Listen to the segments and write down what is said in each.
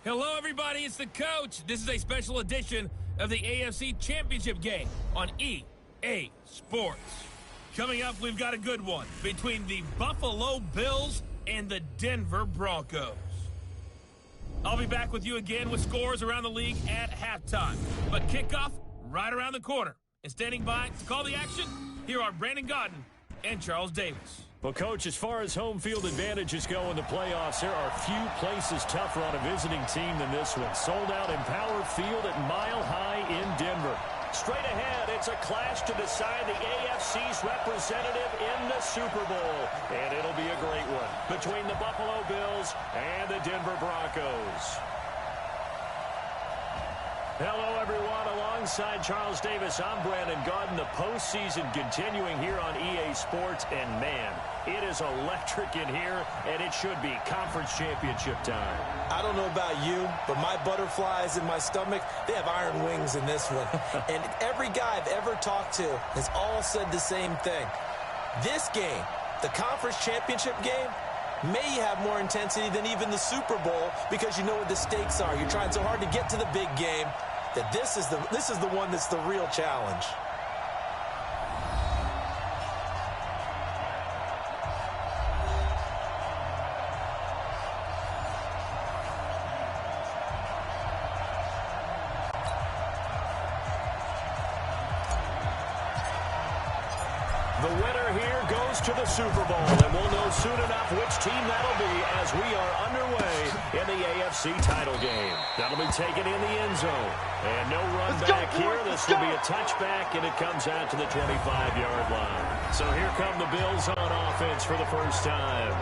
Hello, everybody. It's the coach. This is a special edition of the AFC Championship game on EA Sports. Coming up, we've got a good one between the Buffalo Bills and the Denver Broncos. I'll be back with you again with scores around the league at halftime. But kickoff right around the corner. And standing by to call the action, here are Brandon Godden and Charles Davis. Well, Coach, as far as home field advantages go in the playoffs, there are few places tougher on a visiting team than this one. Sold out Empower Field at Mile High in Denver. Straight ahead, it's a clash to decide the AFC's representative in the Super Bowl. And it'll be a great one between the Buffalo Bills and the Denver Broncos. Hello, everyone. Alongside Charles Davis, I'm Brandon Godden. The postseason continuing here on EA Sports. And, man, it is electric in here, and it should be conference championship time. I don't know about you, but my butterflies in my stomach, they have iron wings in this one. And every guy I've ever talked to has all said the same thing. This game, the conference championship game, may have more intensity than even the Super Bowl because you know what the stakes are. You're trying so hard to get to the big game that this is the one that's the real challenge. The winner here goes to the Super Bowl, and we'll know soon enough which team that'll be as we are underway in the AFC title game. That'll be taken in the end zone. And no run back here. This will be a touchback, and it comes out to the 25-yard line. So here come the Bills on offense for the first time.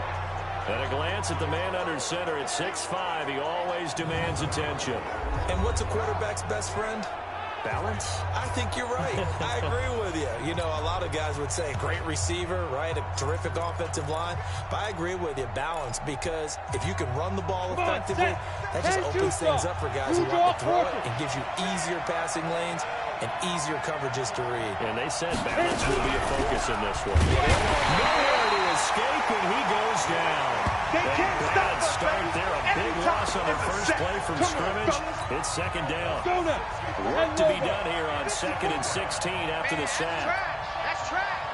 At a glance at the man under center at 6'5", he always demands attention. And what's a quarterback's best friend? Balance? I think you're right. I agree with you. You know, a lot of guys would say great receiver, right? A terrific offensive line. But I agree with you, balance, because if you can run the ball effectively, that just opens things up for guys who want to throw it and gives you easier passing lanes and easier coverages to read. And they said balance will be a focus in this one. Nowhere to escape, and he goes down. They can't stop us, start there. A big loss on their first play from scrimmage. It's second down. Work to be done here on 2nd and 16 after the sack. That's trash.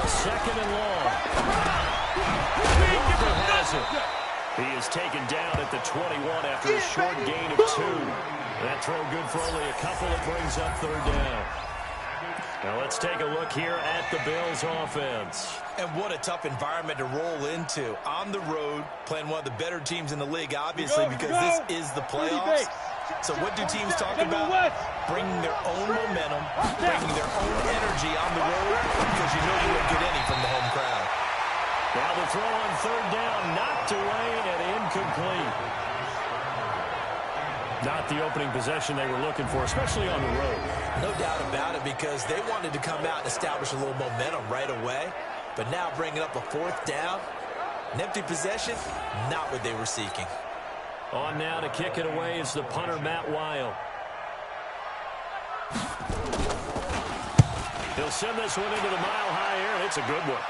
Second and long. Walker has it. He is taken down at the 21 after a short gain of 2. That throw good for only a couple. It brings up third down. Now let's take a look here at the Bills offense. And what a tough environment to roll into. On the road, playing one of the better teams in the league, obviously, because this is the playoffs. So what do teams talk about? Bringing their own momentum, bringing their own energy on the road, because you know you won't get any from the home crowd. Now the throw on third down, knocked away and incomplete. Not the opening possession they were looking for, especially on the road. No doubt about it, because they wanted to come out and establish a little momentum right away. But now bringing up a fourth down, an empty possession, not what they were seeking. On now to kick it away is the punter, Matt Weil. He'll send this one into the mile-high air, and it's a good one.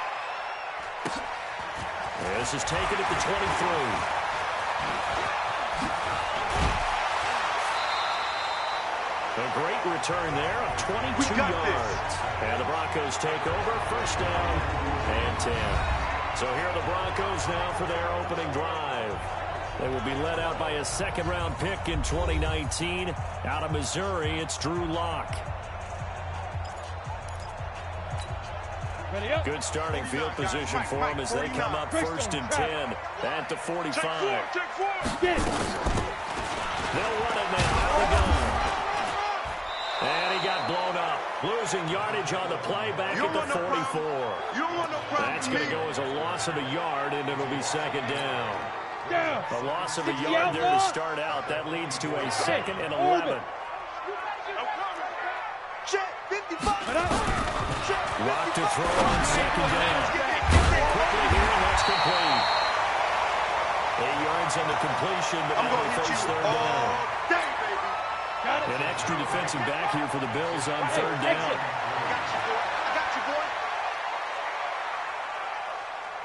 This is taken at the 23. A great return there of 22 yards. And the Broncos take over, first down and 10. So here are the Broncos now for their opening drive. They will be led out by a second-round pick in 2019. Out of Missouri, it's Drew Lock. Good starting field position for them as they come up first and 10 at the 45. They'll run it now. Out they go. And he got blown up. Losing yardage on the play back at the 44. That's going to go as a loss of a yard, and it'll be second down. A loss of a yard there to start out. That leads to a 2nd and 11. Lock to throw on second down. Quickly here, and that's complete. 8 yards on the completion, but now they face third down. An extra defensive back here for the Bills on third down.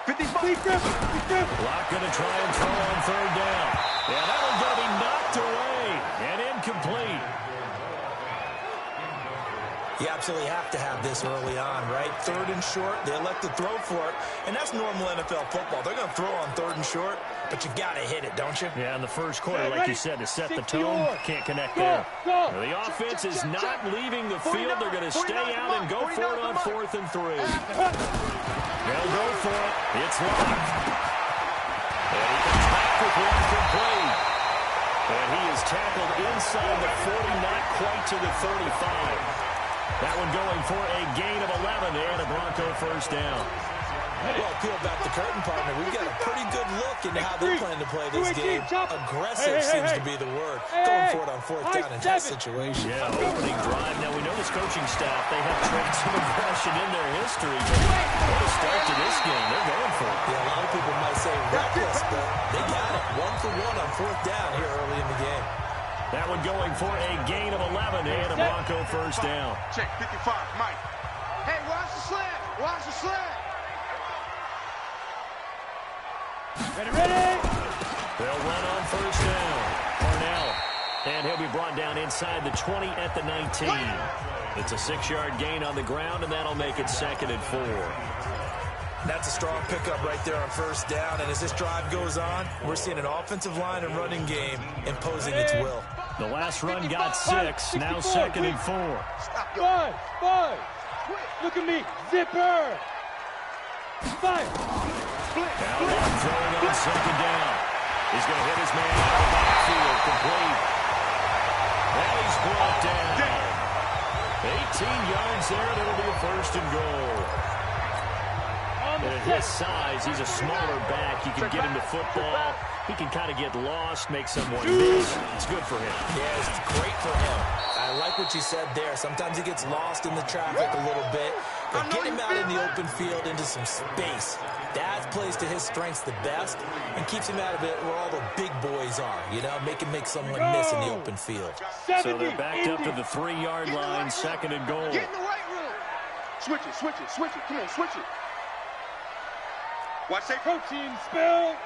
Locke going to try and throw on third down. Yeah, that one's going to be knocked away and incomplete. You absolutely have to have this early on, right? Third and short, they elect to throw for it, and that's normal NFL football. They're going to throw on third and short, but you got to hit it, don't you? Yeah, in the first quarter, like you said, to set the tone, can't connect there. The offense is not leaving the field. They're going to stay out and go for it on 4th and 3. They'll go for it. It's Locke. And he comes back with one complete. And he is tackled inside the 40, not quite to the 35. That one going for a gain of 11 and a Bronco first down. Well, peel back the curtain, partner. We've got a pretty good look into how they plan to play this game. Aggressive seems to be the word. Going for it on 4th down in that situation. Yeah, opening drive. Now, we know this coaching staff, they have trained some aggression in their history, but what a start to this game. They're going for it. Yeah, a lot of people might say reckless, but they got it. 1 for 1 on 4th down here early in the game. That one going for a gain of 11 and a Bronco first down. Check 55, Mike. Hey, watch the slant. Watch the slant. Ready. They'll run on first down. Cornell. And he'll be brought down inside the 20 at the 19. It's a 6-yard gain on the ground, and that'll make it 2nd and 4. That's a strong pickup right there on first down. And as this drive goes on, we're seeing an offensive line and running game imposing its will. The last run got 6. Now 2nd and 4. Five. Look at me. Zipper. 5. Now Locke throwing on 2nd down. He's going to hit his man out of the backfield. Complete. And he's brought down. 18 yards there, and it'll be a 1st and goal. And at his size, he's a smaller back. You can get him to football. He can kind of get lost, make someone miss. It's good for him. Yeah, it's great for him. I like what you said there. Sometimes he gets lost in the traffic a little bit. But get him out in the open field into some space. That plays to his strengths the best and keeps him out of it where all the big boys are. You know, make him make someone miss in the open field. So they're backed up to the 3-yard line, 2nd and goal. Get in the right room. Switch it. Come on, switch it. Watch safety. Coaching spell.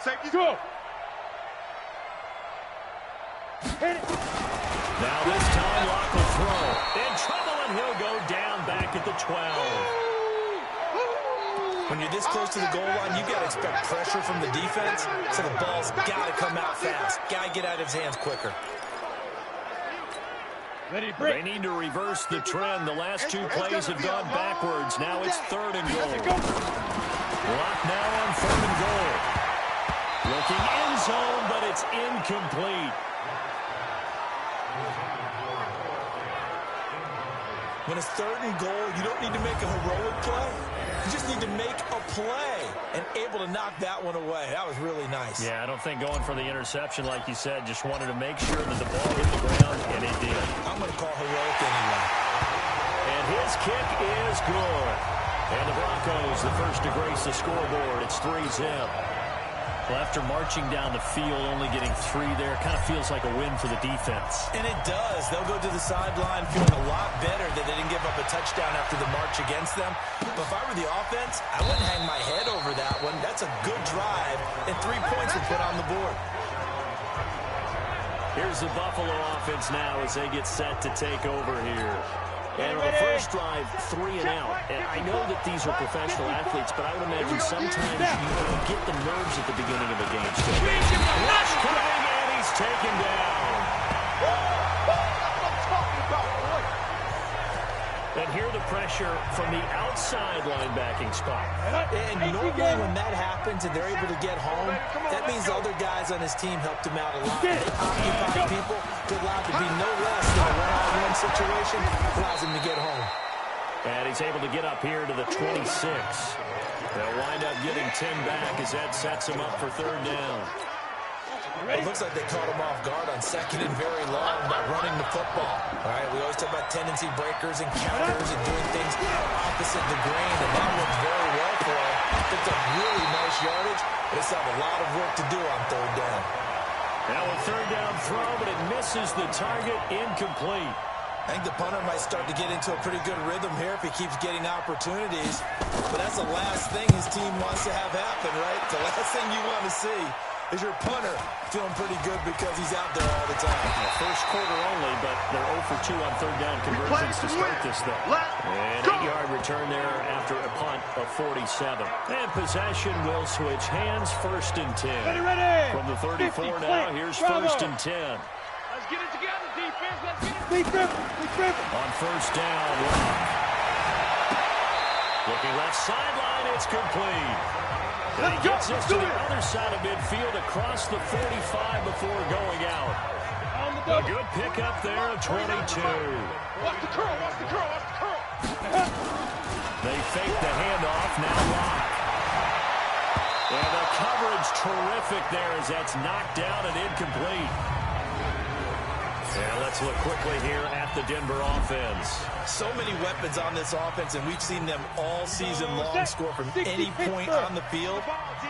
Safety. Go. Now this time, Locke will throw. In trouble, and he'll go down back at the 12. When you're this close to the goal line, you got to expect pressure from the defense, so the ball's got to come out fast. Got to get out of his hands quicker. Ready, break. They need to reverse the trend. The last 2 plays have gone backwards. Now it's 3rd and goal. Locke now on 3rd and goal. Looking end zone, but it's incomplete. When it's 3rd and goal, you don't need to make a heroic play. You just need to make a play and able to knock that one away. That was really nice. Yeah, I don't think going for the interception, like you said, just wanted to make sure that the ball hit the ground, and it did. I'm going to call heroic anyway. And his kick is good. And the Broncos, the first to grace the scoreboard. It's 3-zip. Well, after marching down the field, only getting 3 there, kind of feels like a win for the defense. And it does. They'll go to the sideline feeling a lot better that they didn't give up a touchdown after the march against them. But if I were the offense, I wouldn't hang my head over that one. That's a good drive, and 3 points were put on the board. Here's the Buffalo offense now as they get set to take over here. And on the first drive, 3 and out. And I know that these are professional athletes, but I would imagine sometimes you get the nerves at the beginning of a game. Rush coming, and he's taken down. And here the pressure from the outside linebacking spot. And normally when that happens and they're able to get home, that means the other guys on his team helped him out a lot. They occupy people to allow to be no less than a one-on-one situation, allows him to get home. And he's able to get up here to the 26. They'll wind up giving 10 back as that sets him up for 3rd down. It looks like they caught him off guard on 2nd and very long by running the football. All right, we always talk about tendency breakers and counters and doing things opposite the grain, and that worked very well for him. Picked up really nice yardage, but it's still a lot of work to do on 3rd down. Now a 3rd down throw, but it misses the target, incomplete. I think the punter might start to get into a pretty good rhythm here if he keeps getting opportunities. But that's the last thing his team wants to have happen, right? The last thing you want to see is your punter feeling pretty good because he's out there all the time. First quarter only, but they're 0 for 2 on third down conversions to start this thing. An 8-yard return there after a punt of 47. And possession will switch hands, 1st and 10. Ready. From the 34 now, here's 1st and 10. Let's get it together, defense. Let's get it. We tripping. On 1st down, Lock. Looking left sideline, it's complete. And he gets this to the other side of midfield across the 45 before going out. A good pickup there of 22. Watch the curl. They fake the handoff, now Lock. And the coverage terrific there as that's knocked down and incomplete. And let's look quickly here at the Denver offense. So many weapons on this offense, and we've seen them all season long score from any point on the field.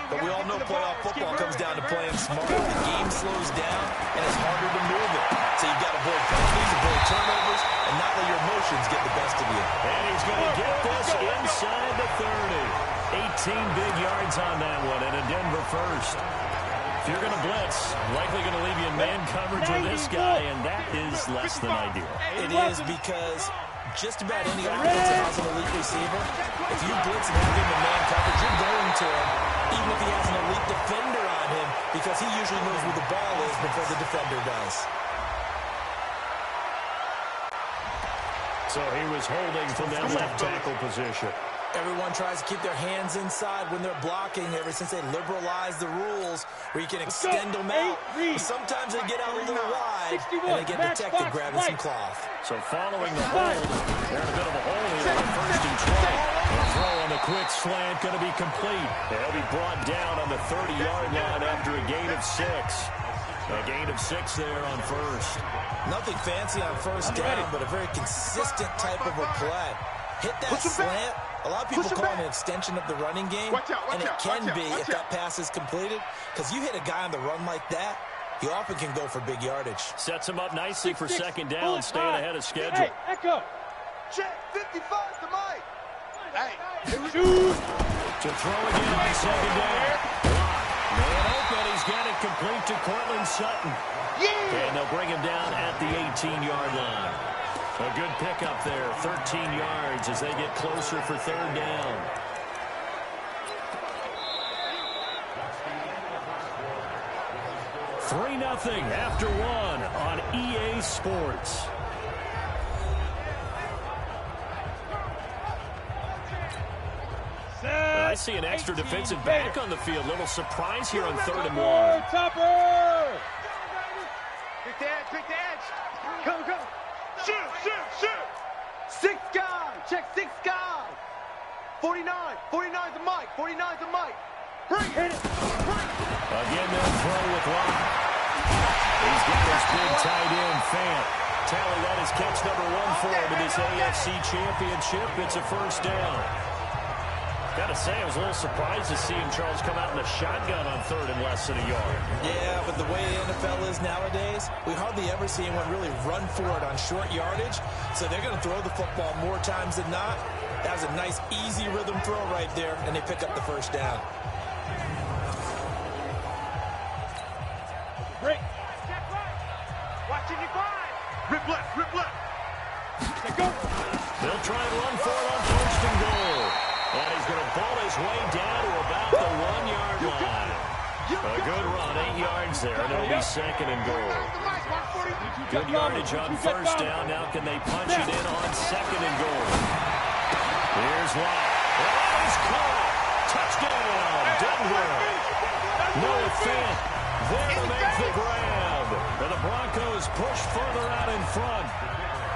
But we all know playoff football comes down to playing smart. The game slows down, and it's harder to move it. So you've got to avoid penalties, avoid turnovers, and not let your emotions get the best of you. And he's going to get this inside the 30. 18 big yards on that one, and a Denver first. If you're going to blitz, likely going to leave you in man coverage with this guy, and that is less than ideal. It is because just about any offense that has an elite receiver, if you blitz and have him in man coverage, you're going to him, even if he has an elite defender on him, because he usually knows where the ball is before the defender does. So he was holding from that left tackle position. Everyone tries to keep their hands inside when they're blocking ever since they liberalized the rules where you can extend them out. But sometimes they get out a little wide and they get detected grabbing some cloth. So following the hold, they're in a bit of a hole here on 1st and 20. The throw on the quick slant going to be complete. They'll be brought down on the 30-yard line after a gain of 6. A gain of 6 there on 1st. Nothing fancy on 1st down, but a very consistent type of a play. Hit that slant. A lot of people call it an extension of the running game, and it can be if that pass is completed, because you hit a guy on the run like that, he often can go for big yardage. Sets him up nicely for 2nd down, staying ahead of schedule. Hey, Echo. Check 55 to Mike. Hey, to throw again on 2nd down. Man open, he's got it complete to Cortland Sutton. And they'll bring him down at the 18-yard line. A good pickup there, 13 yards as they get closer for 3rd down. Three 0 after 1 on EA Sports. I see an extra defensive back on the field. Little surprise here on 3rd and 1. Topper! Pick the edge. Come. Shoot. 6 guys. Check 6 guys. 49 to Mike. Hit it. Again, they'll throw with Lock. He's got this big tight end, Fant. Tally, that is catch number 1 for him in this AFC Championship. It's a 1st down. Gotta say, I was a little surprised to see him, Charles, come out in a shotgun on 3rd and less than a yard. Yeah, but the way the NFL is nowadays, we hardly ever see anyone really run for it on short yardage. So they're going to throw the football more times than not. That was a nice, easy rhythm throw right there, and they pick up the 1st down. Break. Check right. Watch it, five. Rip left. Let's go. They'll try and run for it on 1st and goal. And he's going to ball his way down to about the 1-yard line. A good run, 8 yards there, and it'll be 2nd and goal. Good yardage on 1st down. Now can they punch it in on 2nd and goal? Here's Lock. And he's caught. Touchdown, Denver. Noah Fant there to make the grab. And the Broncos push further out in front.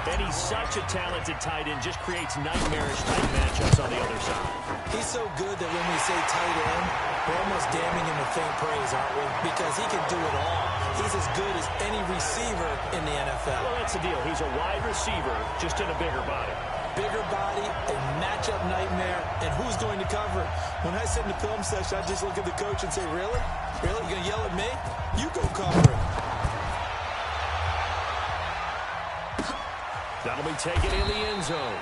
And he's such a talented tight end, just creates nightmarish type matchups on the other side. He's so good that when we say tight end, we're almost damning him with faint praise, aren't we? Because he can do it all. He's as good as any receiver in the NFL. Well, that's the deal. He's a wide receiver, just in a bigger body. Bigger body, a matchup nightmare, and who's going to cover it? When I sit in the film session, I just look at the coach and say, really? Really? You going to yell at me? You go cover it. That'll be taken in the end zone.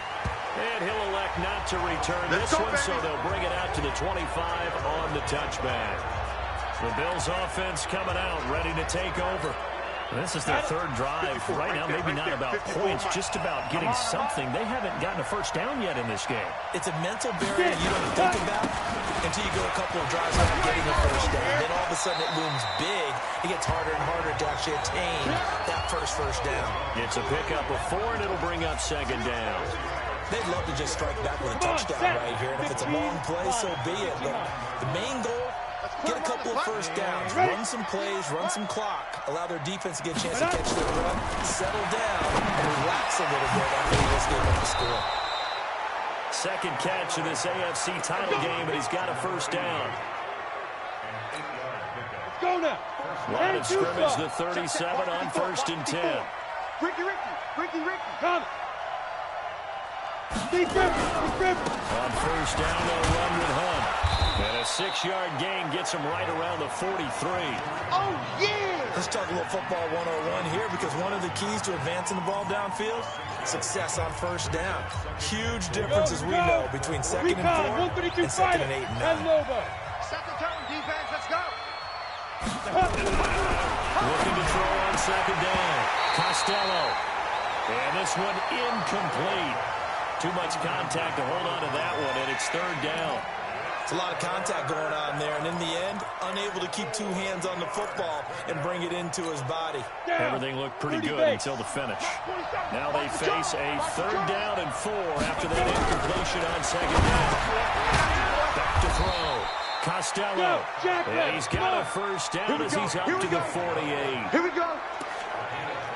And he'll elect not to return this one, so they'll bring it out to the 25 on the touchback. The Bills offense coming out, ready to take over. This is their third drive. Right now, maybe not about points, just about getting something. They haven't gotten a first down yet in this game. It's a mental barrier you don't think about until you go a couple of drives without getting a first down. Then all of a sudden it looms big. It gets harder and harder to actually attain that first down. It's a pickup of 4, and it'll bring up second down. They'd love to just strike back with a touchdown right here. And if it's a long play, so be it. But the main goal, get a couple of first downs, run some plays, run some clock, allow their defense to get a chance to catch their run, settle down, and relax a little bit after they just gave up the score. Second catch of this AFC title game, and he's got a first down. Let's go now. Line of scrimmage, the 37 on 1st and 10. Ricky, come. Steve Griffin. On first down, they'll run with Hunt. And a 6-yard gain gets him right around the 43. Oh, yeah! Let's talk a little football 101 here, because one of the keys to advancing the ball downfield, success on first down. Huge difference, as we know, between 2nd and 4 and 2nd and 8 and 9. Second turn, defense, let's go. Looking to throw on second down. Costello. And this one incomplete. Too much contact to hold on to that one, and it's 3rd down. It's a lot of contact going on there, and in the end, unable to keep 2 hands on the football and bring it into his body. Everything looked pretty good until the finish. Now they face a 3rd down and 4 after that incompletion on second down. Back to throw. Costello. And he's got a first down as he's up to the 48. Here we go.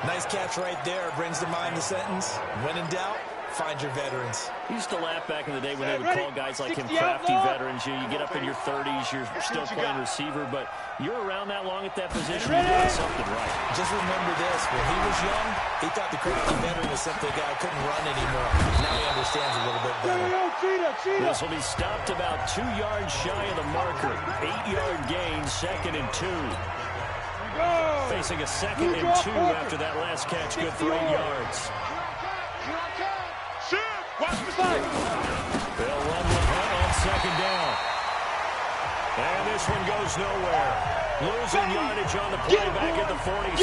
Nice catch right there. Brings to mind the sentence, when in doubt, find your veterans. He used to laugh back in the day when they would call guys like him crafty veterans. You get up in your 30s, you're still playing receiver, but you're around that long at that position, you're doing something right. Just remember this, when he was young, he thought the crafty veteran was simply a guy who couldn't run anymore. Now he understands a little bit better. This will be stopped about 2 yards shy of the marker. 8-yard gain, 2nd and 2. Facing a 2nd and 2 after that last catch, good for 8 yards. They'll run with Hunt on second down. And this one goes nowhere. Losing yardage on the play back at the 46.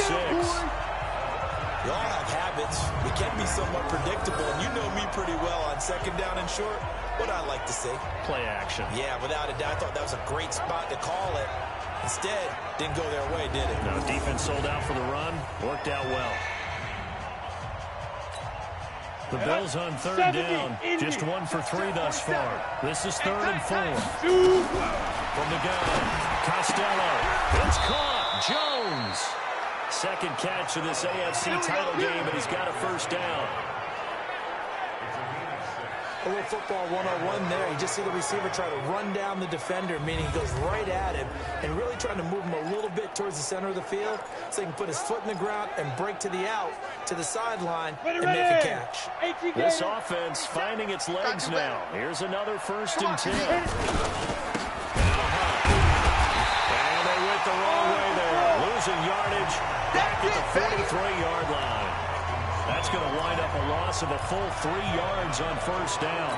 We all have habits. We can be somewhat predictable, and you know me pretty well on second down and short. What I like to see. Play action. Yeah, without a doubt, I thought that was a great spot to call it. Instead, didn't go their way, did it? No, defense sold out for the run. Worked out well. The Bills on 3rd down. Just 1 for 3 thus far. This is 3rd and 4. From the gun, Costello. It's caught. Jones. Second catch of this AFC title game, and he's got a first down. A little football 101 there. You just see the receiver try to run down the defender, meaning he goes right at him and really trying to move him a little bit towards the center of the field so he can put his foot in the ground and break to the out, to the sideline, and make a catch. This offense finding its legs now. Here's another 1st and 10. And they went the wrong way there. Losing yardage back at the 43-yard line. That's going to wind up a loss of a full 3 yards on 1st down.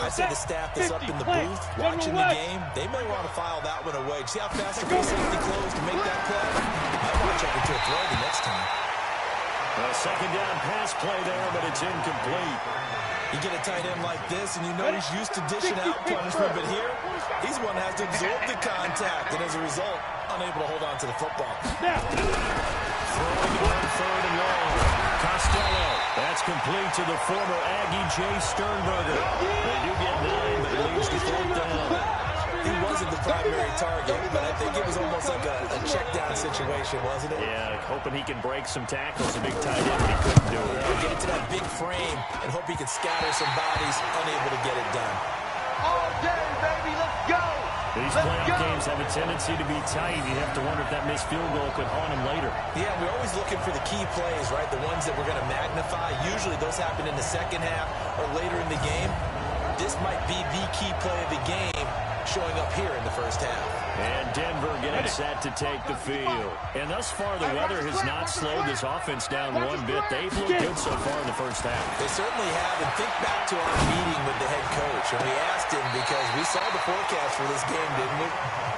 I say the staff that's up in the booth watching the game, they may want to file that one away. See how fast the safety closed to make that play? I want to check into a throw the next time. A second down pass play there, but it's incomplete. You get a tight end like this, and you know he's used to dishing out punishment, but here, he's one that has to absorb the contact, and as a result, unable to hold on to the football. Throwing on 3rd and long. Costello. That's complete to the former Aggie, Jay Sternberger. They do get 9, but it leads to 4th down. He wasn't the primary target, but I think it was almost like a check-down situation, wasn't it? Yeah, hoping he can break some tackles. A big tight end, but he couldn't do it. Get into that big frame and hope he can scatter some bodies, unable to get it done. All day, baby, let's go. These playoff games have a tendency to be tight. You have to wonder if that missed field goal could haunt him later. Yeah, we're always looking for the key plays, right? The ones that we're going to magnify. Usually those happen in the second half or later in the game. This might be the key play of the game showing up here in the first half. And Denver getting set to take the field. And thus far, the weather has not slowed this offense down one bit. They've looked good so far in the first half. They certainly have. And think back to our meeting with the head coach. And we asked him, because we saw the forecast for this game, didn't we?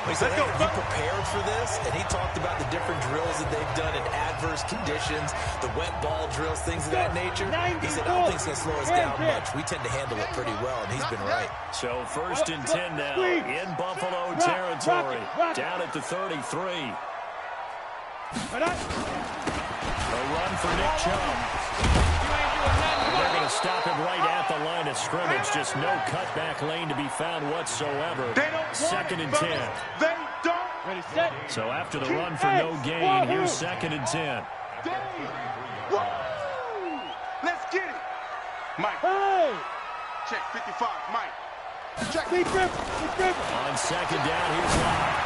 We said, hey, are you prepared for this? And he talked about the different drills that they've done in adverse conditions, the wet ball drills, things of that nature. He said, I don't think it's going to slow us down much. We tend to handle it pretty well, and he's been right. So 1st and 10 now in Buffalo territory. Down at the 33. A run for Nick Chubb. They're going to stop him right at the line of scrimmage. Just no cutback lane to be found whatsoever. 2nd and 10. So after the run for no gain, here's 2nd and 10. Let's get it. Mike. Check 55, Mike. Check. On 2nd down, here's Locke.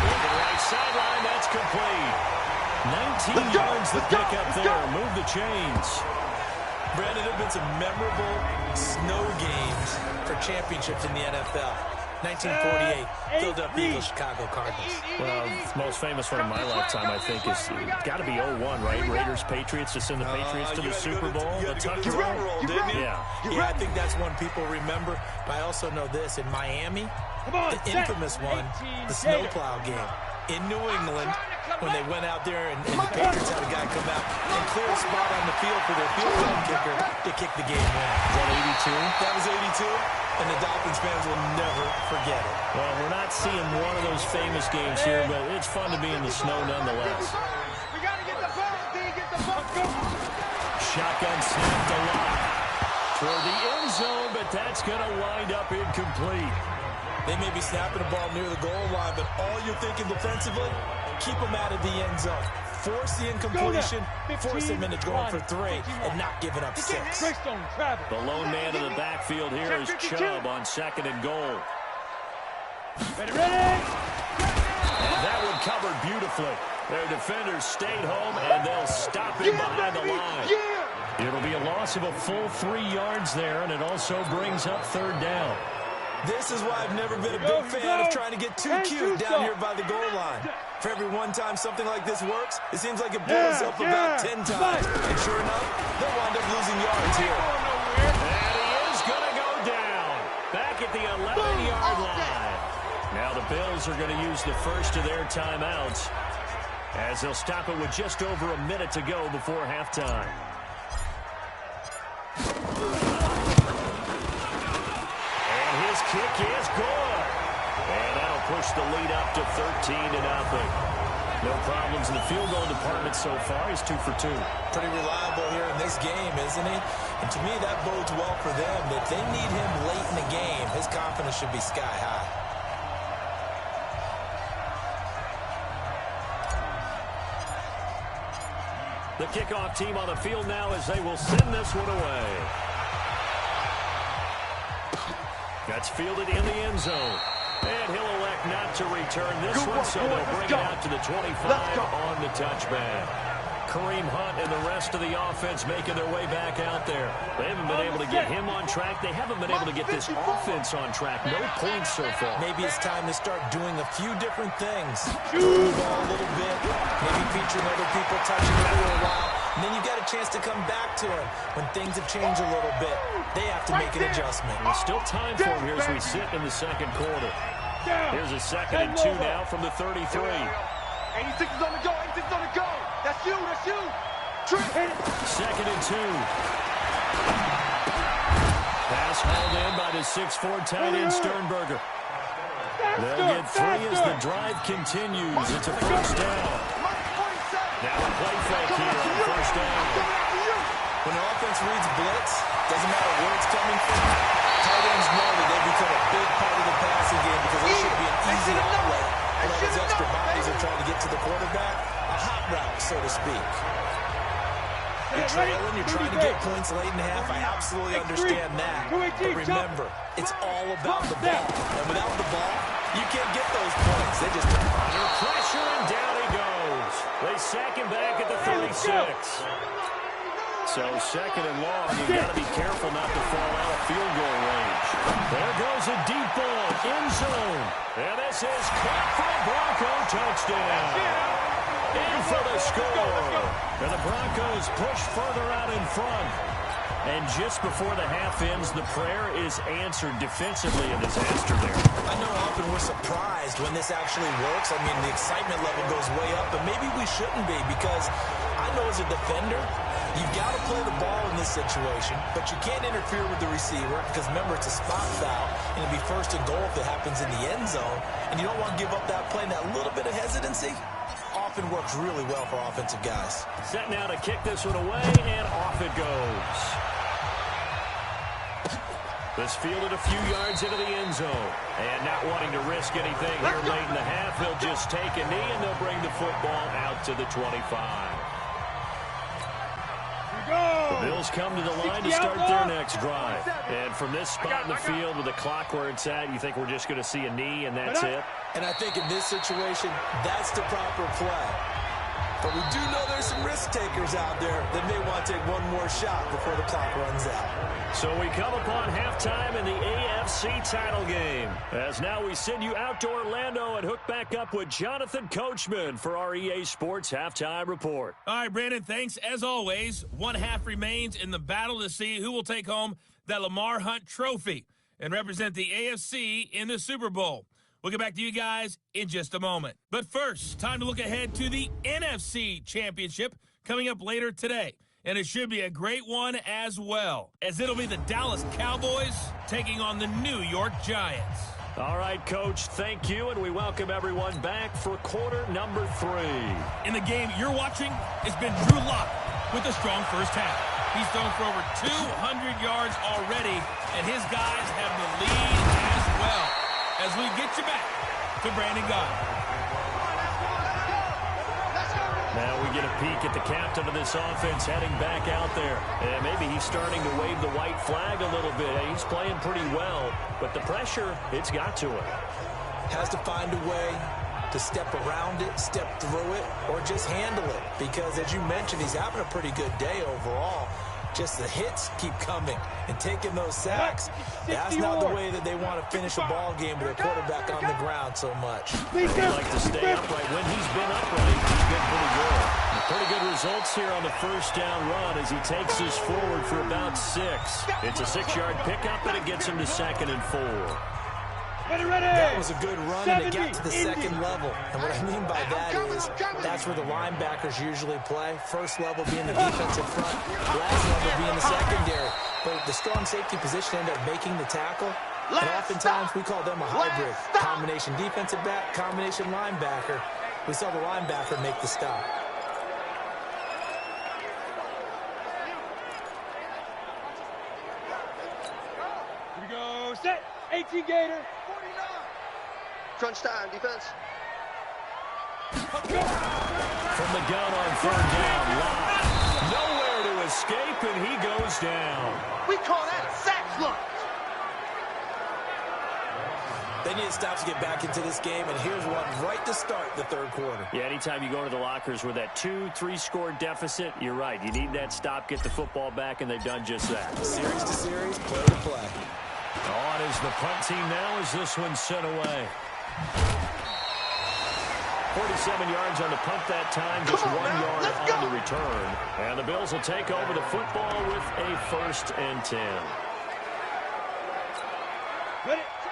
Over the right sideline, that's complete. 19 yards the pick up there. Move the chains. Brandon, there have been some memorable snow games for championships in the NFL. 1948, Philadelphia Eagles, Chicago Cardinals. Well, the most famous one in my lifetime, I think, is got to be 01, right? Raiders, Patriots, to send the Patriots to the Super Bowl. You had to go to the Super Bowl, didn't you? Yeah. I think that's one people remember. But I also know this. In Miami, the infamous one, the snowplow game. In New England, when they went out there and the Patriots had a guy come out and clear a spot on the field for their field goal kicker to kick the game winner. Is that 82? That was 82, and the Dolphins fans will never forget it. Well, we're not seeing one of those famous games here, but it's fun to be in the snow nonetheless. We got to get the ball. Get the ball. Shotgun snap to Locke. Toward the end zone, but that's going to wind up incomplete. They may be snapping the ball near the goal line, but all you're thinking defensively, keep them out of the end zone. Force the incompletion, force them into going for 3, and not giving up 6. The lone man in the backfield here is Chubb on 2nd and goal. Ready. And that one covered beautifully. Their defenders stayed home, and they'll stop him behind the line. It'll be a loss of a full 3 yards there, and it also brings up 3rd down. This is why I've never been a big fan of trying to get too cute down here by the goal line. For every one time something like this works, it seems like it builds up about 10 times. And sure enough, they'll wind up losing yards here. And he is going to go down. Back at the 11-yard line. Now the Bills are going to use the first of their timeouts, as they'll stop it with just over a minute to go before halftime. His kick is good. And that'll push the lead up to 13-0. No problems in the field goal department so far. He's 2 for 2. Pretty reliable here in this game, isn't he? And to me, that bodes well for them. If they need him late in the game, his confidence should be sky high. The kickoff team on the field now as they will send this one away. That's fielded in the end zone. And he'll elect not to return this one, so they'll bring it out to the 25 on the touchback. Kareem Hunt and the rest of the offense making their way back out there. They haven't been able to get him on track. They haven't been able to get this offense on track. No points so far. Maybe it's time to start doing a few different things. Move the ball a little bit. Maybe featuring other people touching it for a while. And then you got a chance to come back to him when things have changed a little bit. They have to make an adjustment. There's still time for him here as we sit in the second quarter. Here's a 2nd and 2 now from the 33. 86 is on the go. 86 is on the go. That's you. 2nd and 2. Pass hauled in by the 6'4" tight end Sternberger. They'll get 3 as the drive continues. It's a first down. Now a play fake here on first down. When the offense reads blitz, doesn't matter where it's coming from, tight ends know that they become a big part of the passing game because it should be an easy outlet. And all those extra bodies are trying to get to the quarterback. A hot route, so to speak. You're trailing, you're trying to get points late in the half. I absolutely understand that. But remember, it's all about the ball. And without the ball, you can't get those points. They just under pressure, and down he goes. They sack him back at the 36. So 2nd and long, you've got to be careful not to fall out of field goal range. There goes a deep ball. end zone. And this is caught for a Bronco touchdown. In for the score. And the Broncos push further out in front. And just before the half ends, the prayer is answered defensively. A disaster there. I know often we're surprised when this actually works. I mean, the excitement level goes way up, but maybe we shouldn't be, because I know as a defender, you've got to play the ball in this situation, but you can't interfere with the receiver because, remember, it's a spot foul, and it'll be first and goal if it happens in the end zone, and you don't want to give up that play. And that little bit of hesitancy often works really well for offensive guys. Set now to kick this one away, and off it goes. This fielded a few yards into the end zone. And not wanting to risk anything here late in the half, he'll just take a knee, and they'll bring the football out to the 25. The Bills come to the line to start their next drive. And from this spot in the field with the clock where it's at, you think we're just going to see a knee and that's it? And I think in this situation, that's the proper play. But we do know there's some risk takers out there that may want to take one more shot before the clock runs out. So we come upon halftime in the AFC title game. As now we send you out to Orlando and hook back up with Jonathan Coachman for our EA Sports Halftime Report. All right, Brandon, thanks as always. One half remains in the battle to see who will take home that Lamar Hunt trophy and represent the AFC in the Super Bowl. We'll get back to you guys in just a moment. But first, time to look ahead to the NFC Championship coming up later today. And it should be a great one as well, as it'll be the Dallas Cowboys taking on the New York Giants. All right, Coach, thank you, and we welcome everyone back for quarter number 3. In the game you're watching, it's been Drew Lock with a strong first half. He's thrown for over 200 yards already, and his guys have the lead as well. As we get you back to Brandon Gaudin. Now we get a peek at the captain of this offense heading back out there. And maybe he's starting to wave the white flag a little bit. He's playing pretty well, but the pressure, it's got to him. Has to find a way to step around it, step through it, or just handle it. Because, as you mentioned, he's having a pretty good day overall. Just the hits keep coming and taking those sacks. That's not the way that they want to finish a ball game with a quarterback on the ground so much. He'd like to stay upright. When he's been upright, he's been pretty good. Pretty good results here on the first down run as he takes us forward for about 6. It's a 6-yard pickup, and it gets him to 2nd and 4. That was a good run, and it got to the second level. And what I mean by that is that's where the linebackers usually play. First level being the defensive front, last level being the secondary. But the strong safety position ended up making the tackle. And oftentimes we call them a hybrid. Combination defensive back, combination linebacker. We saw the linebacker make the stop. Here we go. Set. 18 Gator. Crunch time, defense. From the gun on 3rd down, Lott. Nowhere to escape, and he goes down. We call that sack lunch. They need to stop to get back into this game, and here's one right to start the 3rd quarter. Yeah, anytime you go to the lockers with that 2-3 score deficit, you're right. You need that stop, get the football back, and they've done just that. Series to series, play to play. On is the punt team now as this one's sent away. 47 yards on the punt that time, just 1 yard on the return. And the Bills will take over the football with a 1st and 10.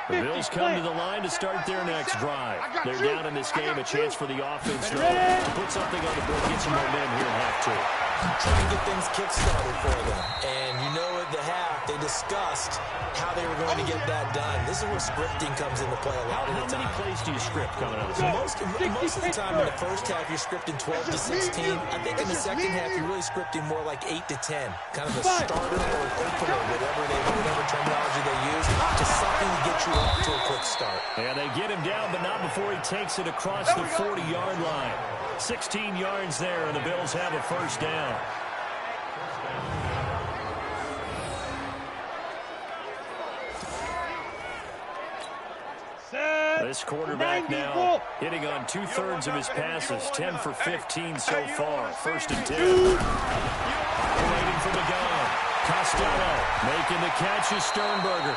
The Bills come to the line to start their next drive. They're down in this game, a chance for the offense to put something on the board, get some momentum here in half 2. Trying to get things kick-started for them. And you know at the half, they discussed how they were going to get that done. This is where scripting comes into play a lot of the time. How many plays do you script coming out of the game? Most of the time in the first half, you're scripting 12 to 16. I think in the second half, you're really scripting more like 8 to 10. Kind of a starter or an opener, whatever terminology they use, just something to get you off to a quick start. Yeah, they get him down, but not before he takes it across the 40-yard line. 16 yards there, and the Bills have a 1st down. This quarterback now hitting on 2/3 of his passes, 10 for 15 so far. 1st and 10. Waiting for the gun. Costello making the catch is Sternberger.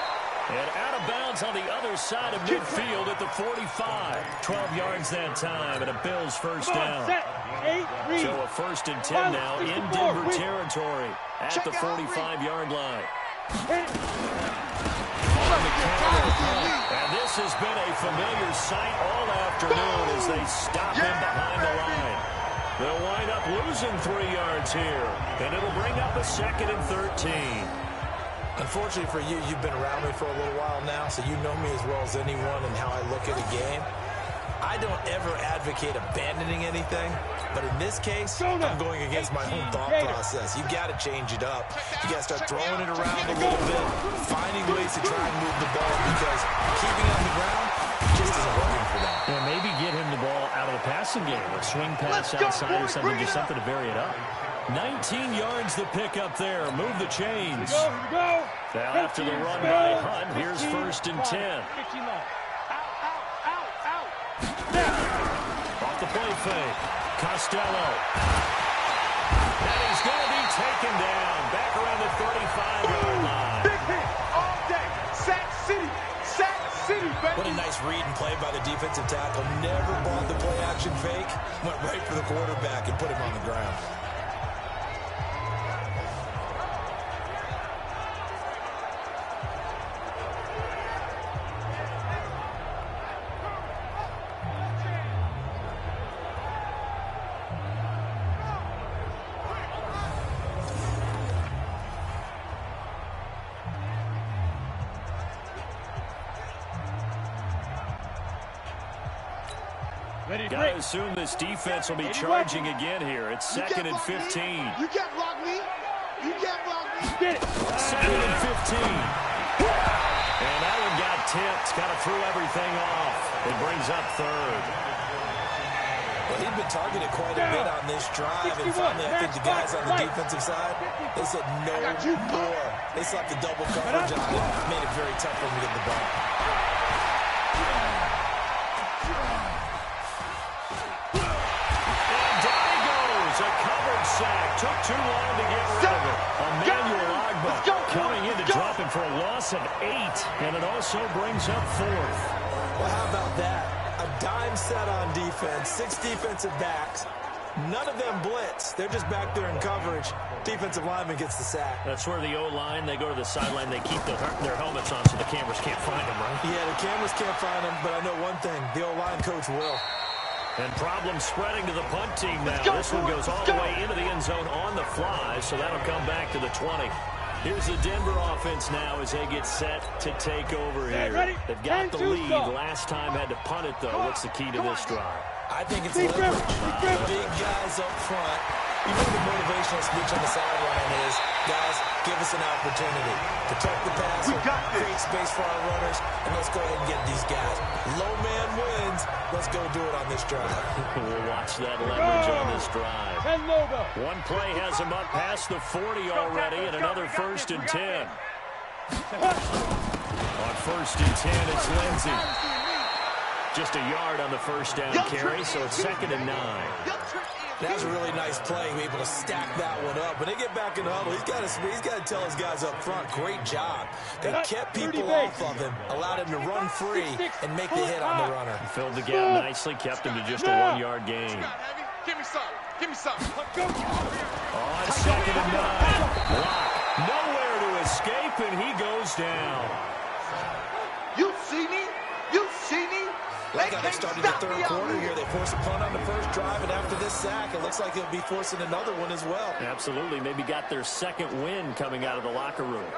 And out of bounds on the other side of midfield at the 45. 12 yards that time, and a Bills first down. So a 1st and 10 now in Denver territory at the 45-yard line. And this has been a familiar sight all afternoon as they stop him behind the line. They'll wind up losing 3 yards here, and it'll bring up a 2nd and 13. Unfortunately for you, you've been around me for a little while now, so you know me as well as anyone and how I look at a game. I don't ever advocate abandoning anything, but in this case, I'm going against my own thought process. You got to change it up. You got to start throwing it around a little bit, finding ways to try and move the ball, because keeping it on the ground just isn't working for them. Yeah, maybe get him the ball out of the passing game, a swing pass outside or something, just something to vary it up. 19 yards the pick up there. Move the chains. Now after the run by Hunt, here's 1st and 10. Off the play fake. Costello. And he's going to be taken down. Back around the 35-yard line. Big hit all day. Sack City. Sack City, baby. What a nice read and play by the defensive tackle. Never bought the play-action fake. Went right for the quarterback and put him on the ground. Got to assume this defense will be charging again here. It's 2nd and 15. You can't block me. You can't block me. Get it. 2nd and 15. And that one got tipped. Kind of threw everything off. It brings up 3rd. Well, he'd been targeted quite a bit on this drive, and finally I think the guys on the defensive side, they said no more. They slapped the double coverage on it, made it very tough for him to get the ball. A covered sack. Took too long to get rid of it. Emmanuel Agba coming in to drop him for a loss of 8. And it also brings up 4th. Well, how about that? A dime set on defense. 6 defensive backs. None of them blitz. They're just back there in coverage. Defensive lineman gets the sack. That's where the O-line, they go to the sideline, they keep their helmets on so the cameras can't find them, right? Yeah, the cameras can't find them, but I know one thing. The O-line coach will. And problems spreading to the punt team now. This one goes all the way into the end zone on the fly, so that'll come back to the 20. Here's the Denver offense now as they get set to take over here. They've got the lead. Last time had to punt it, though. What's the key to this drive? I think it's leverage. The big guys up front. You know the motivational speech on the sideline is, guys, give us an opportunity. Protect the passer, create space for our runners, and let's go ahead and get these guys. Low man wins. Let's go do it on this drive. We'll watch that leverage on this drive. One play has him up past the 40 already, and another 1st and 10. On 1st and 10, it's Lindsey. Just a yard on the first down carry, so it's 2nd and 9. That was a really nice play, able to stack that one up. When they get back in the huddle, he's got to tell his guys up front, great job. They kept people off of him, allowed him to run free and make the hit on the runner. Filled the gap nicely, kept him to just a 1-yard gain. Give me some. Give me some. On 2nd and 9. Block. Nowhere to escape, and he goes down. You see me? You see me? Like how they started the 3rd quarter here. They forced a punt on the first drive, and after this sack, it looks like they'll be forcing another one as well. Absolutely. Maybe got their 2nd win coming out of the locker room.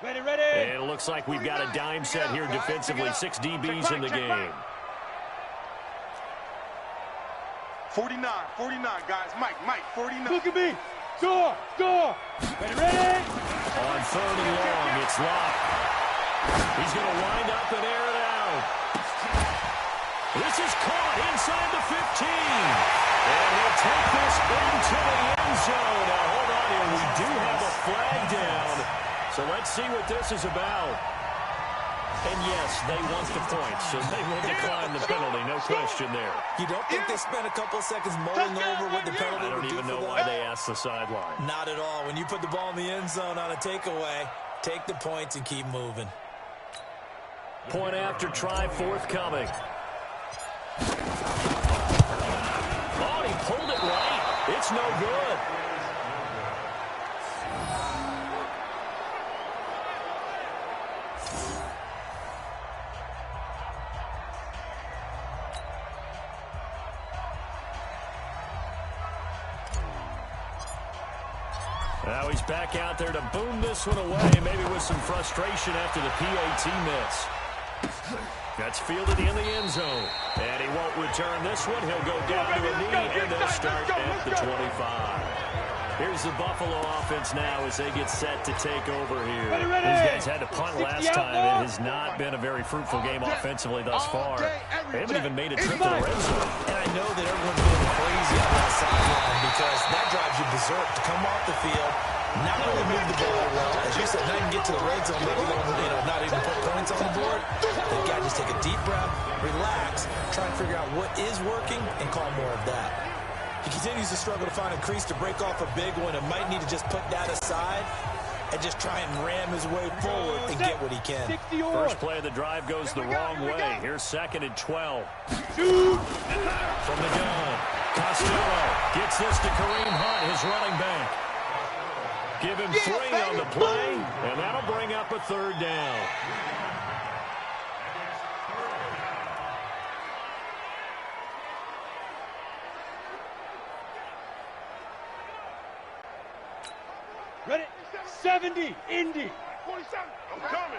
Ready, ready. And it looks like we've got a dime set here defensively. 6 DBs in the game. 49, guys. Mike, 49. Look at me. Score. Ready, ready. On 3rd and long, it's locked. He's going to wind up and air it out. This is caught inside the 15. And he'll take this into the end zone. Now, hold on here. We do have a flag down. So let's see what this is about. And yes, they want the points, so they will decline the penalty, no question there. You don't think they spent a couple of seconds mulling over what the penalty I would don't do even for know them? why they asked the sideline. Not at all. When you put the ball in the end zone on a takeaway, take the points and keep moving. Point after try forthcoming. Oh, he pulled it right. It's no good. Now he's back out there to boom this one away, maybe with some frustration after the PAT miss. That's fielded in the end zone. And he won't return this one. He'll go down to a knee, and they'll start at the 25. Here's the Buffalo offense now as they get set to take over here. These guys had to punt last time. It has not been a very fruitful game offensively thus far. They haven't even made a trip to the red zone. And I know that everyone's going crazy on that sideline because that drives you berserk to come off the field, not really move the ball well. As you said, not even get to the red zone, maybe not even put points on the board. They've got to just take a deep breath, relax, try and figure out what is working, and call more of that. He continues to struggle to find a crease to break off a big one and might need to just put that aside and just try and ram his way forward and get what he can. First play of the drive goes the wrong way. Here's 2nd and 12. From the gun, Costello gets this to Kareem Hunt, his running back. Give him 3 on the play, and that'll bring up a 3rd down. Ready. 70. Indy. 47. I'm coming.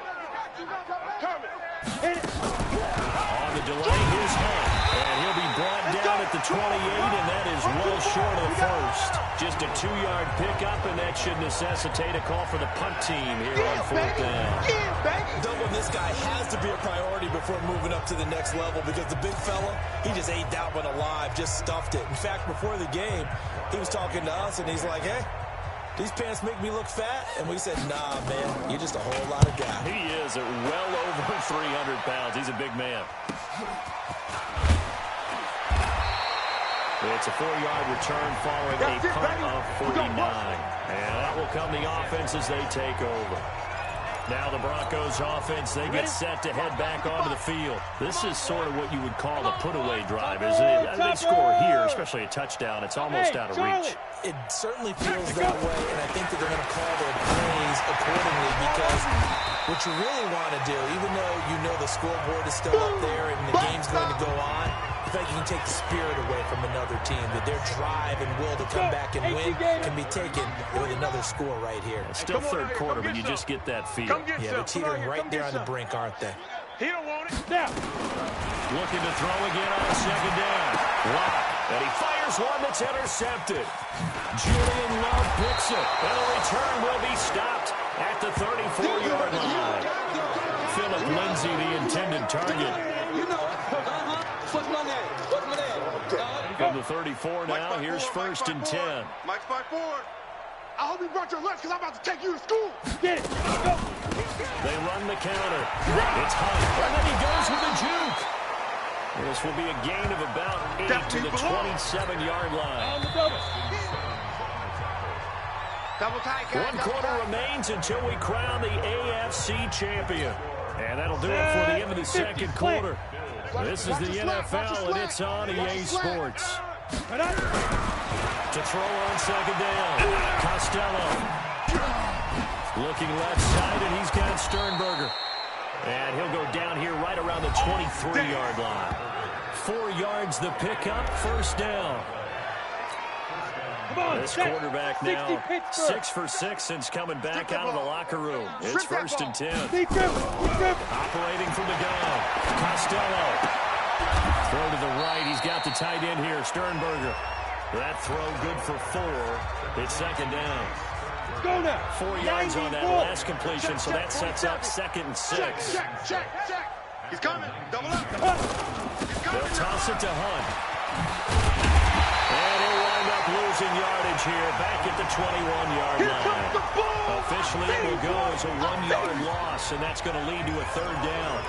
Hit it. On the delay, here's Hunt. And he'll be brought down at the 28, and that is well short of the first. Just a 2-yard pickup, and that should necessitate a call for the punt team here on 4th down. Doubling this guy has to be a priority before moving up to the next level because the big fella, he just ate that one alive, just stuffed it. In fact, before the game, he was talking to us, and he's like, hey, these pants make me look fat? And we said, nah, man, you're just a whole lot of guy. He is at well over 300 pounds. He's a big man. It's a 4-yard return following a punt of 49. And that will come the offense as they take over. Now the Broncos offense, they get set to head back onto the field. This is sort of what you would call a put-away drive, isn't it? They score here, especially a touchdown. It's almost out of reach. It certainly feels that way, and I think that they're going to call their plays accordingly because what you really want to do, even though you know the scoreboard is still up there and the game's going to go on, I think you can take the spirit away from another team, that their drive and will to come back and win can be taken with another score right here. It's still 3rd quarter, but you just get that feel. Yeah, they're teetering right there on the brink, aren't they? He don't want it. Now. Looking to throw again on 2nd down. Lock, and he fires one that's intercepted. Julian Love picks it, and the return will be stopped at the 34-yard line. Philip Lindsay, the intended target. From the 34 now, here's 1st and 10. Mike's by 4. I hope you brought your lunch because I'm about to take you to school. Get it. Go. They run the counter. It's Hunt, and then he goes with a juke. This will be a gain of about 8 to the 27-yard line. One quarter remains until we crown the AFC champion. And that'll do it for the end of the 2nd quarter. This is the NFL, and it's on EA Sports. To throw on 2nd down, Costello. Looking left side, and he's got Sternberger. And he'll go down here right around the 23-yard line. 4 yards the pickup, 1st down. This quarterback now 6 for 6 since coming back out of the locker room. It's 1st and 10. Operating from the gun. Costello. Throw to the right. He's got the tight end here, Sternberger. That throw good for 4. It's 2nd down. 4 yards on that last completion, so that sets up 2nd and 6. Check. He's coming. Double up. They'll toss it to Hunt. And he'll wind up losing yardage here, back at the 21-yard line. Officially, it will go as a 1-yard loss, and that's going to lead to a 3rd down.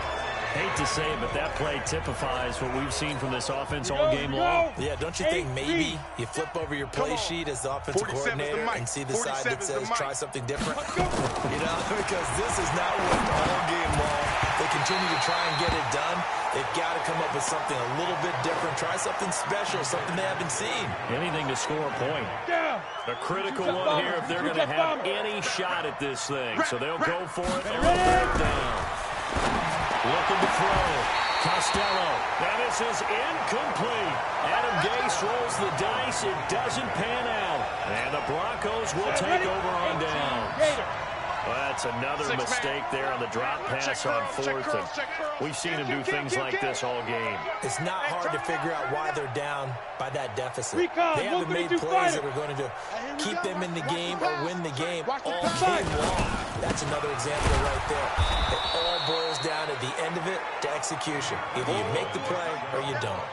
Hate to say it, but that play typifies what we've seen from this offense all game long. Yeah, don't you think maybe you flip over your play sheet as the offensive coordinator and see the side that says try something different? You know, because this is not worked all game long. They continue to try and get it done. They've got to come up with something a little bit different. Try something special, something they haven't seen. Anything to score a point. A critical one here if they're going to have any shot at this thing. So they'll go for it on 3rd down. Looking to throw. Costello. And this is incomplete. Adam Gase rolls the dice. It doesn't pan out. And the Broncos will take over on downs. Well, that's another mistake there on the drop pass on 4th. And we've seen him do things like this all game. It's not hard to figure out why they're down by that deficit. They haven't made plays that are going to keep them in the game or win the game all game long. That's another example right there. It all boils down at the end of it to execution. Either you make the play or you don't.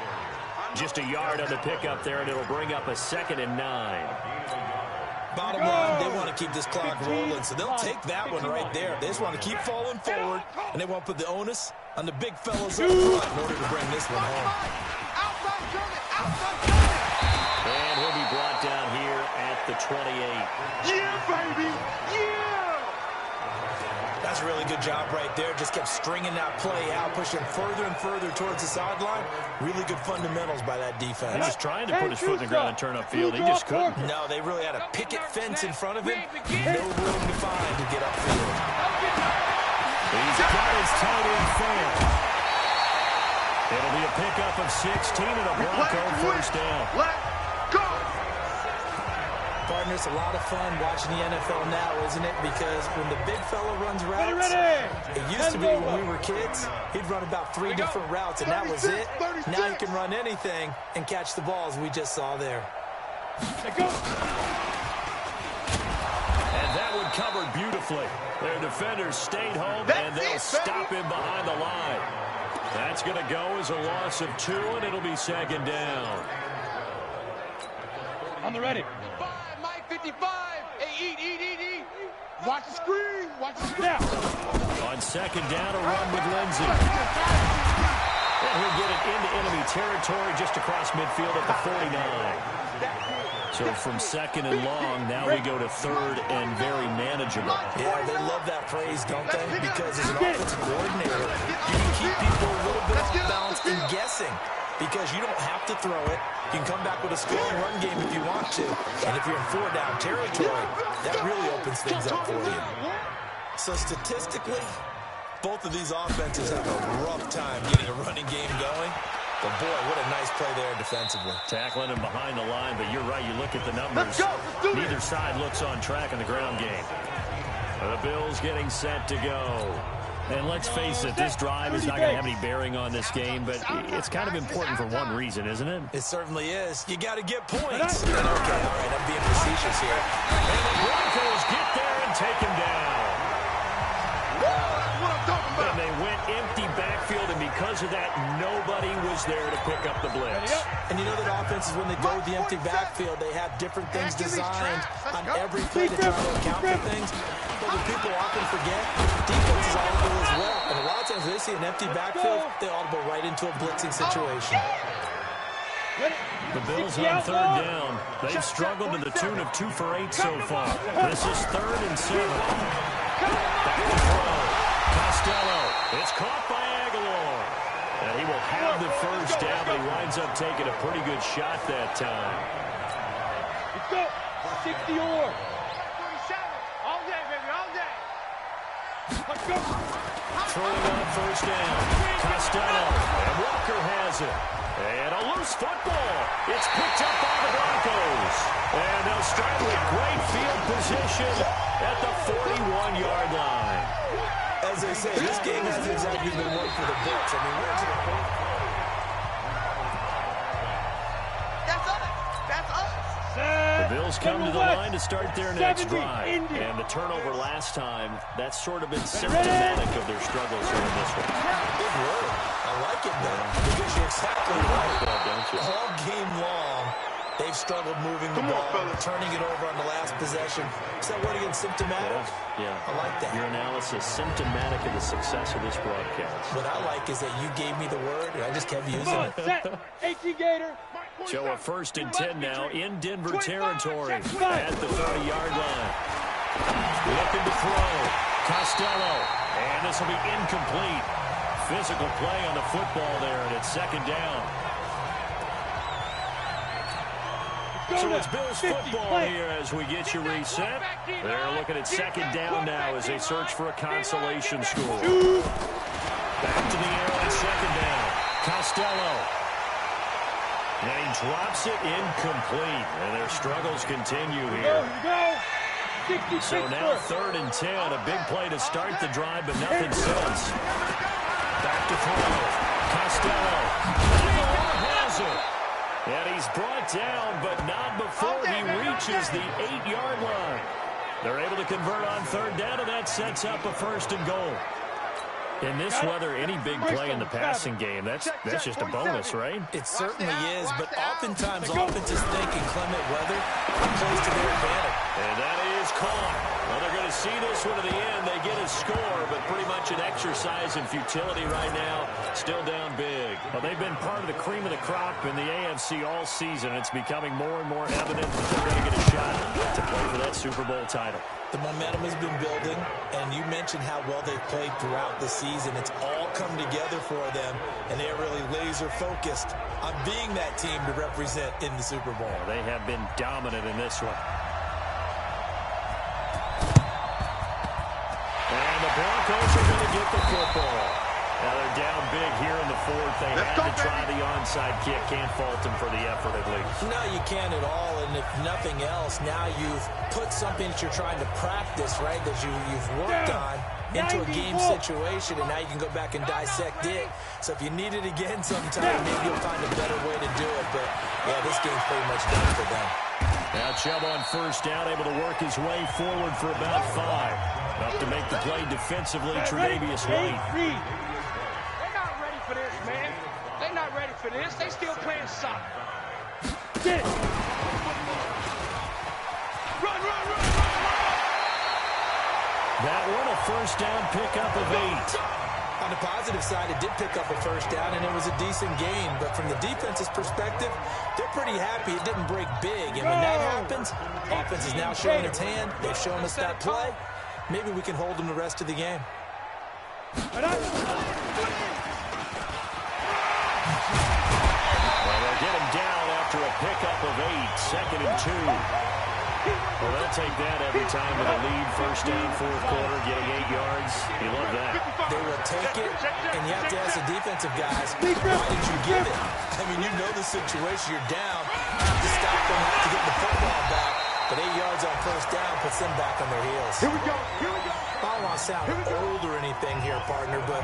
Just a yard on the pickup there, and it'll bring up a 2nd and 9. Bottom line, they want to keep this clock rolling, so they'll take that one right there. They just want to keep falling forward, and they want to put the onus on the big fellas up front in order to bring this one home. And he'll be brought down here at the 28. Yeah, baby. Yeah. That's a really good job right there. Just kept stringing that play out, pushing further and further towards the sideline. Really good fundamentals by that defense. He was trying to put his foot in the ground and turn upfield. He just couldn't. No, they really had a picket fence in front of him. No room to find to get upfield. He's got his tight end fair. It'll be a pickup of 16 and a Bronco 1st down. Let's go. Partner, it's a lot of fun watching the NFL now, isn't it? Because when the big fella runs routes, it used to be when we were kids, he'd run about 3 different routes, and that was it. Now he can run anything and catch the balls we just saw there. And that one covered beautifully. Their defenders stayed home, and they'll stop him behind the line. That's going to go as a loss of 2, and it'll be 2nd down. On the ready. 55. Hey, eat. Watch the screen. Watch the screen. On 2nd down, a run with Lindsey. And he'll get it into enemy territory just across midfield at the 49. So from 2nd and long, now we go to 3rd and very manageable. Yeah, they love that phrase, don't they? Because as an offensive coordinator, you can keep people a little bit off balance and guessing. Because you don't have to throw it. You can come back with a scoring run game if you want to. And if you're in 4-down territory, that really opens things up for you. So statistically, both of these offenses have a rough time getting a running game going. But boy, what a nice play there defensively. Tackling him behind the line, but you're right, you look at the numbers. Neither side looks on track in the ground game. The Bills getting set to go. And let's face it, this drive is not going to have any bearing on this game, but it's kind of important for one reason, isn't it? It certainly is. You got to get points. Okay, all right, I'm being facetious here. And the Broncos get there and take him down. And they went empty backfield, and because of that, nobody was there to pick up the blitz. And you know that offenses, when they go with the empty backfield, they have different things designed on every play to try to account for things. But what people often forget, defense is audible as well. And a lot of times when they see an empty backfield, they audible right into a blitzing situation. The Bills on 3rd down. They've struggled to the tune of 2 for 8 so far. This is 3rd and 7. Back to throw. Costello. It's caught by Aguilar. And he will have the 1st down, but he winds up taking a pretty good shot that time. Let's go. 60 or. 47. All day, baby. All day. Let's go. Throwing on 1st down. Costello. And Walker Baker has it. And a loose football. It's picked up by the Broncos. And they'll start with great field position at the 41-yard line. As they say, this game hasn't exactly been one for the books. I mean, we're to the point. That's us. That's us. The Bills come to the line to start their next drive. And the turnover last time, that's sort of been symptomatic of their struggles here in this one. Big word. I like it, though, because you're exactly right. Don't you? All game long, they've struggled moving the ball, turning it over on the last possession. Is that word again, symptomatic? Yeah. I like that. Your analysis, symptomatic of the success of this broadcast. What I like is that you gave me the word, and I just kept using it. Set. 18 Gator. So a 1st and 10 now in Denver territory at the 30-yard line. Looking to throw. Costello. And this will be incomplete. Physical play on the football there, and it's 2nd down. So it's Bills football here as we get you reset. They're looking at 2nd down now as they search for a consolation score. Back to the air on 2nd down. Costello. And he drops it incomplete. And their struggles continue here. So now 3rd and 10. A big play to start the drive, but nothing since. Back to throw. Costello. Has it. And he's brought down, but not before he reaches the 8-yard line. They're able to convert on 3rd down, and that sets up a 1st and goal. In this weather, any big play in the passing game, that's just a bonus, right? It certainly is, but oftentimes offenses think inclement weather plays to their advantage. And that is caught. Well, they're going to see this one to the end. They get a score, but pretty much an exercise in futility right now. Still down big. Well, they've been part of the cream of the crop in the AFC all season. It's becoming more and more evident that they're going to get a shot to play for that Super Bowl title. The momentum has been building, and you mentioned how well they've played throughout the season. It's all come together for them, and they're really laser-focused on being that team to represent in the Super Bowl. They have been dominant in this one. And the Broncos are going to get the football. Now they're down big here in the 4th. They had to try the onside kick. Can't fault them for the effort at least. No, you can't at all. And if nothing else, now you've put something that you're trying to practice, right, that you've worked on into a game situation, and now you can go back and dissect it. So if you need it again sometime, maybe you'll find a better way to do it. But, yeah, this game's pretty much done for them. Now Chubb on 1st down, able to work his way forward for about 5. Up to make the play defensively, Tre'Davious White. For this, man. They're not ready for this. They still playing soccer. Run. That one a 1st down pickup of 8. On the positive side, it did pick up a 1st down, and it was a decent game. But from the defense's perspective, they're pretty happy it didn't break big. And when that happens, offense is now showing its hand. They've shown us that play. Maybe we can hold them the rest of the game. After a pickup of 8, 2nd and 2. Well, they'll take that every time with a lead. 1st down, 4th quarter, getting 8 yards. You love that. They will take it, and you have to ask the defensive guys, why did you give it? I mean, you know the situation. You're down. Have to stop them, have to get the football back. But 8 yards on 1st down puts them back on their heels. Here we go. I don't want to sound old or anything here, partner, but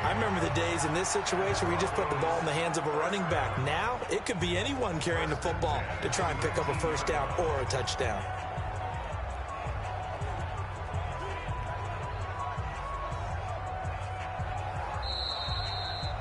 I remember the days in this situation where you just put the ball in the hands of a running back. Now, it could be anyone carrying the football to try and pick up a 1st down or a touchdown.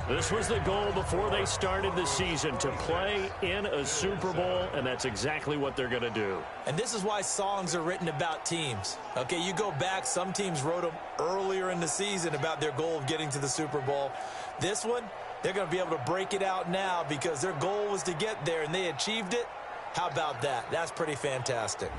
This was the goal before they started the season, to play in a Super Bowl, and that's exactly what they're going to do. And this is why songs are written about teams. Okay, you go back, some teams wrote them earlier in the season about their goal of getting to the Super Bowl. This one, they're going to be able to break it out now because their goal was to get there, and they achieved it. How about that? That's pretty fantastic.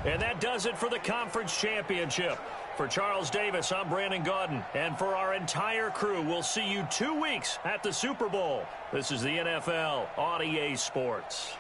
And that does it for the conference championship. For Charles Davis, I'm Brandon Gaudin. And for our entire crew, we'll see you 2 weeks at the Super Bowl. This is the NFL on EA Sports.